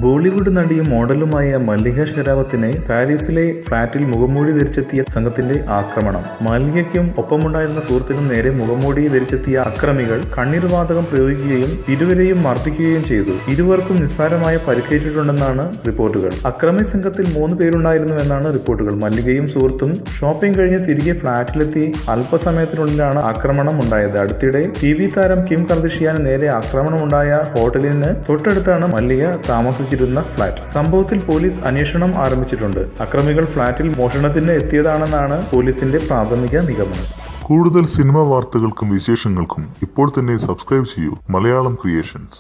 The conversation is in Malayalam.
ബോളിവുഡ് നടിയും മോഡലുമായ മല്ലിക ഷെരാവത്തിനെ പാരീസിലെ ഫ്ളാറ്റിൽ മുഖംമൂടി ധരിച്ചെത്തിയ സംഘത്തിന്റെ ആക്രമണം. മല്ലികയ്ക്കും ഒപ്പമുണ്ടായിരുന്ന സുഹൃത്തിനും നേരെ മുഖംമൂടി ധരിച്ചെത്തിയ അക്രമികൾ കണ്ണീർവാതകം പ്രയോഗിക്കുകയും ഇരുവരെയും മർദ്ദിക്കുകയും ചെയ്തു. ഇരുവർക്കും നിസ്സാരമായ പരിക്കേറ്റിട്ടുണ്ടെന്നാണ് റിപ്പോർട്ടുകൾ. അക്രമി സംഘത്തിൽ 3 പേരുണ്ടായിരുന്നുവെന്നാണ് റിപ്പോർട്ടുകൾ. മല്ലികയും സുഹൃത്തും ഷോപ്പിംഗ് കഴിഞ്ഞ് തിരികെ ഫ്ളാറ്റിലെത്തി അല്പസമയത്തിനുള്ളിലാണ് ആക്രമണം ഉണ്ടായത്. അടുത്തിടെ TV താരം കിം കർദാഷിയാന് നേരെ ആക്രമണമുണ്ടായ ഹോട്ടലിന് തൊട്ടടുത്താണ് മല്ലിക താമസിച്ചിരുന്ന ഫ്ളാറ്റ്. സംഭവത്തിൽ പോലീസ് അന്വേഷണം ആരംഭിച്ചിട്ടുണ്ട്. അക്രമികൾ ഫ്ളാറ്റിൽ മോഷണത്തിന് എത്തിയതാണെന്നാണ് പോലീസിന്റെ പ്രാഥമിക നിഗമനം. കൂടുതൽ സിനിമാ വാർത്തകൾക്കും വിശേഷങ്ങൾക്കും ഇപ്പോൾ തന്നെ സബ്സ്ക്രൈബ് ചെയ്യൂ മലയാളം ക്രിയേഷൻസ്.